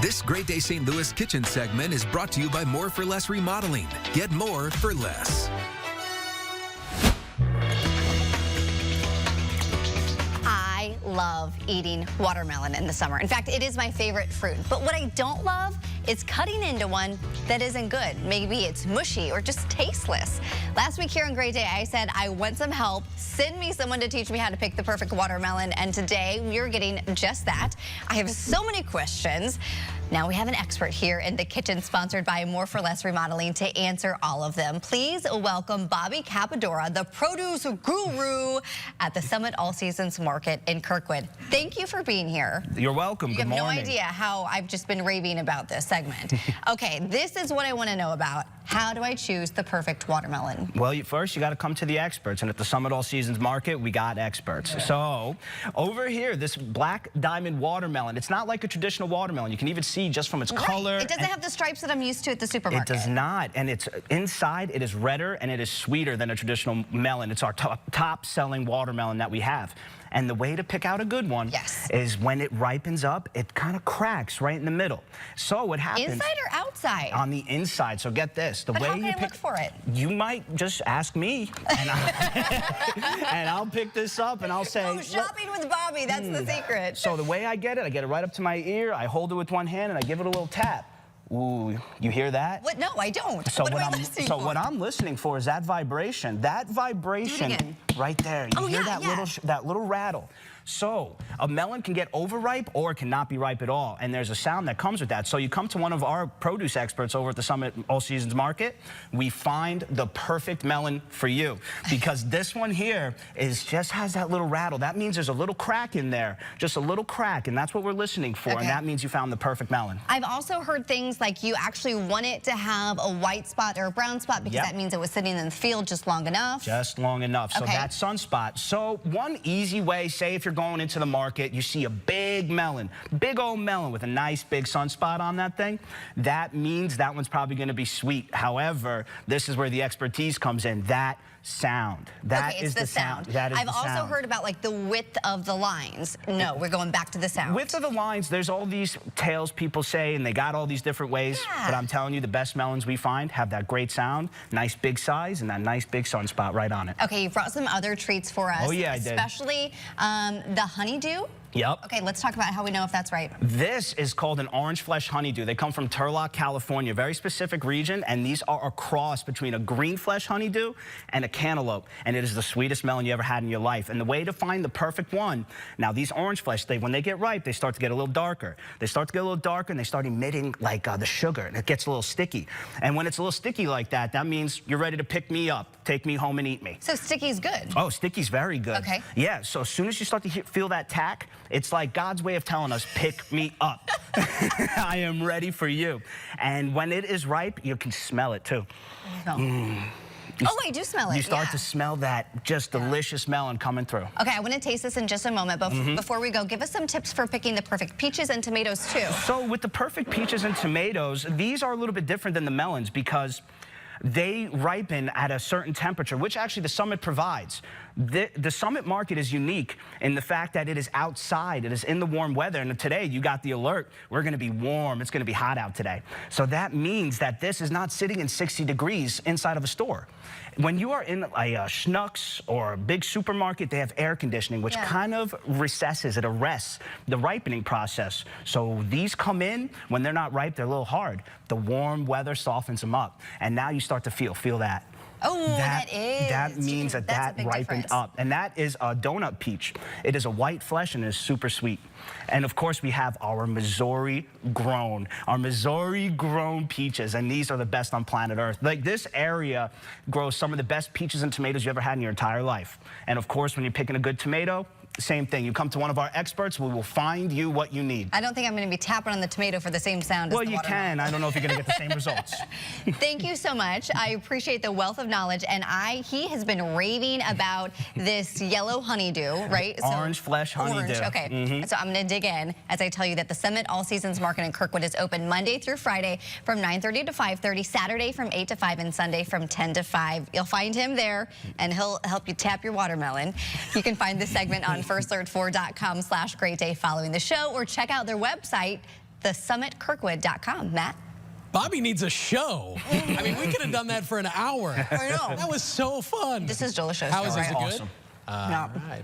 This Great Day St. Louis Kitchen segment is brought to you by More for Less Remodeling. Get more for less. I love eating watermelon in the summer. In fact, it is my favorite fruit. But what I don't love is cutting into one that isn't good. Maybe it's mushy or just tasteless. Last week here on Great Day, I said I want some help. Send me someone to teach me how to pick the perfect watermelon. And today we're getting just that. I have so many questions. Now we have an expert here in the kitchen, sponsored by More for Less Remodeling, to answer all of them. Please welcome Bobby Capadora, the produce guru at the Summit All Seasons Market in Kirkwood. Thank you for being here. You're welcome. Good morning. You have no idea how I've just been raving about this segment. Okay, this is what I want to know about. How do I choose the perfect watermelon? Well, first you got to come to the experts, and at the Summit All Seasons Market, we got experts. Yeah. So over here, this black diamond watermelon, it's not like a traditional watermelon. You can even see just from its color. It doesn't have the stripes that I'm used to at the supermarket. It does not, and it's inside. It is redder and it is sweeter than a traditional melon. It's our top selling watermelon that we have. And the way to pick out a good one is when it ripens up, it kind of cracks right in the middle. So what happens? Inside or outside? On the inside. So get this. The way how can you I look for it? You might just ask me, and, I'll pick this up and I'll say. Oh, shopping with Bobby, that's the secret. So the way I get it right up to my ear, I hold it with one hand and I give it a little tap. Ooh, you hear that? What? No, I don't. So what I'm listening for is that vibration. That vibration right there. You hear that little rattle. So a melon can get overripe or it cannot be ripe at all, and there's a sound that comes with that. So you come to one of our produce experts over at the Summit All Seasons Market, we find the perfect melon for you, because this one here just has that little rattle. That means there's a little crack in there, just a little crack, and that's what we're listening for, and that means you found the perfect melon. I've also heard things like you actually want it to have a white spot or a brown spot because that means it was sitting in the field just long enough. Just long enough. So that sunspot. So one easy way, say if you're going into the market, you see a big melon, big old melon with a nice big sunspot on that thing, that means that one's probably going to be sweet. However, this is where the expertise comes in. That sound. That is the sound. That is I've also heard about like the width of the lines. No, we're going back to the sound. Width of the lines, there's all these tales people say, and they got all these different ways. But I'm telling you, the best melons we find have that great sound, nice big size, and that nice big sunspot right on it. Okay, you brought some other treats for us. Oh yeah, I did. Especially the honeydew. Yep. Okay, let's talk about how we know if that's right. This is called an orange flesh honeydew. They come from Turlock, California, very specific region, and these are a cross between a green flesh honeydew and a cantaloupe, and it is the sweetest melon you ever had in your life. And the way to find the perfect one, now these orange flesh, when they get ripe, they start to get a little darker. They start to get a little darker, and they start emitting like the sugar, and it gets a little sticky. And when it's a little sticky like that, that means you're ready to pick me up, take me home and eat me. So sticky's good. Oh, sticky's very good. Okay. Yeah, so as soon as you start to feel that tack, it's like God's way of telling us, pick me up. I am ready for you. And when it is ripe, you can smell it too. Oh, I do smell it. You start to smell that just delicious melon coming through. Okay, I want to taste this in just a moment, but before we go, give us some tips for picking the perfect peaches and tomatoes too. So with the perfect peaches and tomatoes, these are a little bit different than the melons because they ripen at a certain temperature, which actually the Summit provides. The Summit Market is unique in the fact that it is outside. It is in the warm weather. And today you got the alert. We're going to be warm. It's going to be hot out today. So that means that this is not sitting in 60 degrees inside of a store. When you are in a Schnucks or a big supermarket, they have air conditioning, which kind of it arrests the ripening process. So these come in, when they're not ripe, they're a little hard. The warm weather softens them up. And now you start to feel that. Oh, that means that ripened up. And that is a donut peach. It is a white flesh and it is super sweet. And of course, we have our Missouri grown peaches, and these are the best on planet Earth. Like, this area grows some of the best peaches and tomatoes you ever had in your entire life. And of course, when you're picking a good tomato, same thing. You come to one of our experts, we will find you what you need. I don't think I'm going to be tapping on the tomato for the same sound as the watermelon. Well, you can. I don't know if you're going to get the same results. Thank you so much. I appreciate the wealth of knowledge, and he has been raving about this yellow honeydew, right? Orange flesh honeydew. Orange, okay. So I'm going to dig in as I tell you that the Summit All Seasons Market in Kirkwood is open Monday through Friday from 9:30 to 5:30, Saturday from 8 to 5, and Sunday from 10 to 5. You'll find him there, and he'll help you tap your watermelon. You can find this segment on FirstAlert4.com/greatday following the show, or check out their website, thesummitkirkwood.com. Matt? Bobby needs a show. I mean, we could have done that for an hour. I know. That was so fun. This is delicious. How is it? Right? Good? Awesome. All right.